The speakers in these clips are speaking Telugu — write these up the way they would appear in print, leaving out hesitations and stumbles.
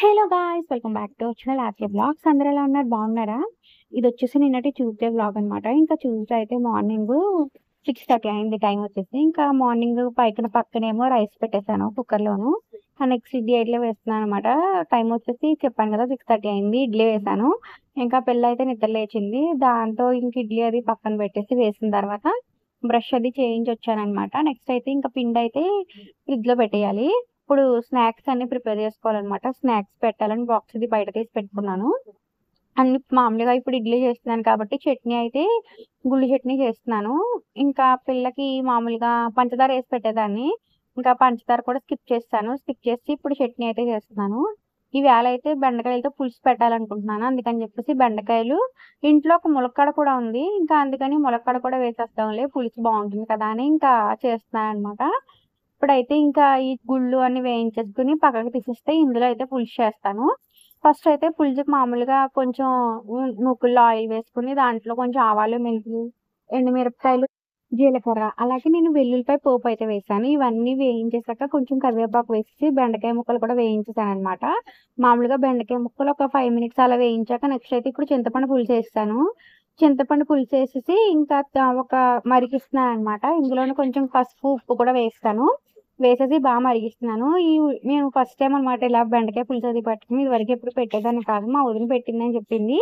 Hello guys! Welcome back to our channel RK vlogs. అందరూ ఎలా ఉన్నారు? బాగున్నారా? ఇదొచ్చేసి నిన్నటి ట్యూస్‌డే వ్లాగ్ అనమాట. ఇంకా ట్యూస్‌డే అయితే మార్నింగు 6:30 అయింది టైం వచ్చేసి. ఇంకా మార్నింగ్ పక్కనేమో రైస్ పెట్టేసాను కుక్కర్‌లోను. నెక్స్ట్ ఇడ్లీ వేస్తున్నాననమాట. టైం వచ్చేసి చెప్పాను కదా 6:30 అయింది. ఇడ్లీ వేశాను. ఇంకా పిల్లయితే నిద్ర లేచింది. దాంతో ఇంక ఇడ్లీ అది పక్కన పెట్టేసి వేసిన తర్వాత బ్రష్ అది చేయించొచ్చాననమాట. నెక్స్ట్ అయితే ఇంకా పిండయితే ఫ్రిడ్జ్‌లో పెట్టేయాలి. ఇప్పుడు స్నాక్స్ అన్నీ ప్రిపేర్ చేసుకోవాలనమాట. స్నాక్స్ పెట్టాలని బాక్స్ ఇది బయట తీసి పెట్టుకున్నాను. అన్ని మామూలుగా ఇప్పుడు ఇడ్లీ చేస్తున్నాను కాబట్టి చట్నీ అయితే గుళ్ళు చట్నీ చేస్తున్నాను. ఇంకా పిల్లకి మామూలుగా పంచదార ఏసి పెట్టేదాన్ని. ఇంకా పంచదార కూడా స్కిప్ చేసేసాను. స్కిప్ చేసి ఇప్పుడు చట్నీ అయితే చేస్తున్నాను. ఈవేళ అయితే బెండకాయలతో పులుసు పెట్టాలనుకుంటున్నాను. అందుకని చెప్పేసి బెండకాయలు ఇంట్లో ఒక ములక్కాడ కూడా ఉంది. ఇంకా అందుకని ములక్కాడ కూడా వేసేద్దాంలే పులుసు బాగుంటుంది కదా అని ఇంకా చేస్తున్నాననమాట. ఇప్పుడైతే ఇంకా ఈ గుళ్ళు అన్ని వేయించేసుకొని పక్కకు తీసేస్తే ఇందులో అయితే పులుసు చేస్తాను. ఫస్ట్ అయితే పులుసుకి మామూలుగా కొంచెం మూకుల్లో ఆయిల్ వేసుకొని దాంట్లో కొంచెం ఆవాలు, మెంతులు, ఎండుమిరపకాయలు, జీలకర్ర అలాగే నేను వెల్లుల్లిపాయ పోపు అయితే వేశాను. ఇవన్నీ వేయించేసాక కొంచెం కరివేపాకు వేసేసి బెండకాయ ముక్కలు కూడా వేయించేసాననమాట. మామూలుగా బెండకాయ ముక్కలు ఒక 5 మినిట్స్ అలా వేయించాక నెక్స్ట్ అయితే ఇప్పుడు చింతపండు పులుసు వేసేసాను. చింతపండు పులుసు వేసేసి ఇంకా ఒక మరిగిస్తున్నాననమాట. ఇందులోనే కొంచెం పసుపు, ఉప్పు కూడా వేస్తాను. వేసేసి మరిగిస్తున్నాను. నేను ఫస్ట్ టైమ్ అనమాట ఇలా బెండకాయ పులుసు అది పట్టుకుని ఇదివరకు ఎప్పుడు పెట్టేదాన్ని కాదు. మా వదిన పెట్టిందని చెప్పింది.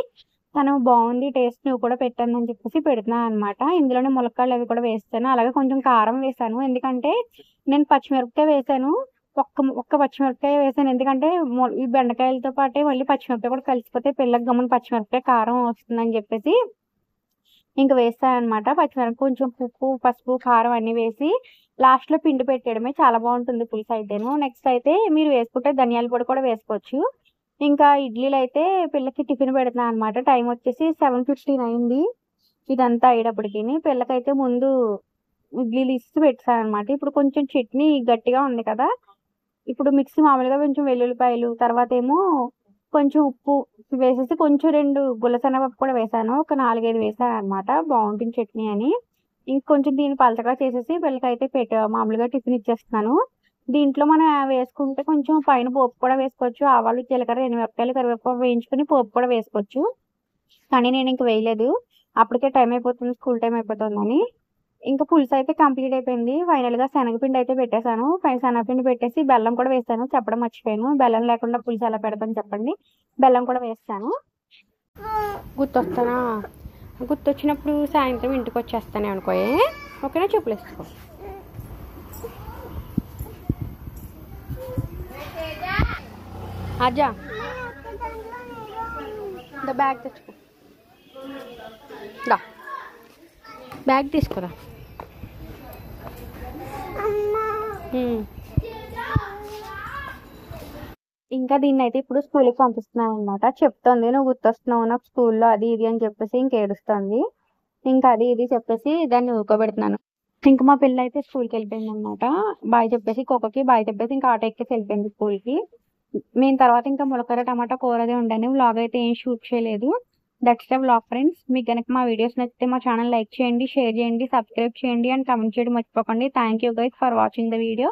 తను బాగుంది టేస్ట్ నువ్వు కూడా పెట్టానని చెప్పేసి పెడుతున్నాను అనమాట. ఇందులోనే ములక్కాడలు అవి కూడా వేస్తాను. అలాగే కొంచెం కారం వేసాను. ఎందుకంటే నేను పచ్చిమిరపకాయ వేసాను. ఒక్క పచ్చిమిరపకాయ వేసాను. ఎందుకంటే ఈ బెండకాయలతో పాటే మళ్ళీ పచ్చిమిరపకాయ కూడా కలిసిపోతే పిల్లకి గమ్మున పచ్చిమిరపకాయ కారం వస్తుందని చెప్పేసి ఇంక వేస్తాననమాట. పచ్చిమిరపకాయ కొంచెం ఉప్పు, పసుపు, కారం అన్నీ వేసి లాస్ట్‌లో పిండి పెట్టేయడమే. చాలా బాగుంటుంది పులుసు అయితేను. నెక్స్ట్ అయితే మీరు వేసుకుంటే ధనియాల పొడి కూడా వేసుకోవచ్చు. ఇంకా ఇడ్లీలు అయితే పిల్లకి టిఫిన్ పెడుతున్నాను అనమాట. టైం వచ్చేసి 7:15 అయింది. ఇదంతా అయ్యేటప్పటికిని పిల్లకైతే ముందు ఇడ్లీలు ఇచ్చి పెట్టేసాననమాట. ఇప్పుడు కొంచెం చట్నీ గట్టిగా ఉంది కదా! ఇప్పుడు మిక్సీ మామూలుగా కొంచెం వెల్లుల్లిపాయలు తర్వాతేమో కొంచెం ఉప్పు వేసేసి కొంచెం 2 గుల్లశనగపప్పు కూడా వేశాను. ఒక 4, 5 వేశాననమాట. బాగుంటుంది చట్నీ అని. ఇంకొంచెం దీన్ని పలచగా చేసేసి వీళ్ళకైతే మామూలుగా టిఫిన్ ఇచ్చేస్తున్నాను. దీంట్లో మనం వేసుకుంటే కొంచెం పైన పోపు కూడా వేసుకోవచ్చు. ఆవాలు, జీలకర్ర, ఎండుమిరపకాయలు, కరివేపాకు వేయించుకొని పోపు కూడా వేసుకోవచ్చు. కానీ నేను ఇంక వేయలేదు. అప్పటికే టైం అయిపోతుంది. స్కూల్ టైం అయిపోతుందని. ఇంకా పులుసు అయితే కంప్లీట్ అయిపోయింది. ఫైనల్‌గా శనగపిండి అయితే పెట్టేసాను. శనగపిండి పెట్టేసి బెల్లం కూడా వేసాను. చెప్పడం మర్చిపోయాను. బెల్లం లేకుండా పులుసు ఎలా పెడతాను చెప్పండి. బెల్లం కూడా వేసాను. గుర్తొస్తానా? గుర్తొచ్చినప్పుడు సాయంత్రం ఇంటికి వచ్చేస్తానే అనుకోయే. ఓకేనా? చెప్పులు వేసుకో. అజ్జా బ్యాగ్ తెచ్చుకో. బ్యాగ్ తీసుకురా. ఇంకా దీన్నైతే ఇప్పుడు స్కూల్‌కి పంపిస్తున్నాను అనమాట. చెప్తోంది నువ్వు గుర్తొస్తున్నావు నాకు స్కూల్‌లో అది ఇది అని చెప్పేసి ఏడుస్తోంది. ఇంకా అది ఇది చెప్పేసి దాన్ని ఊరుకోబెడుతున్నాను. ఇంక మా పిల్లయితే స్కూల్‌కి వెళ్ళిపోయిందనమాట. బాయ్ చెప్పేసి కుక్కకి బాయ్ చెప్పేసి ఇంకా ఆటో ఎక్కేసి వెళ్ళిపోయింది స్కూల్‌కి. మేము తర్వాత ఇంకా ములక్కర టమాటా కూర అదే వండాను. వ్లాగ్ అయితే ఏం షూట్ చేయలేదు. That's the vlog friends. మీకు గనక మా వీడియోస్ నచ్చితే మా ఛానల్ లైక్ చేయండి, షేర్ చేయండి, సబ్స్క్రైబ్ చేయండి అండ్ కామెంట్ చేయడం మర్చిపోకండి. Thank you guys for watching the video.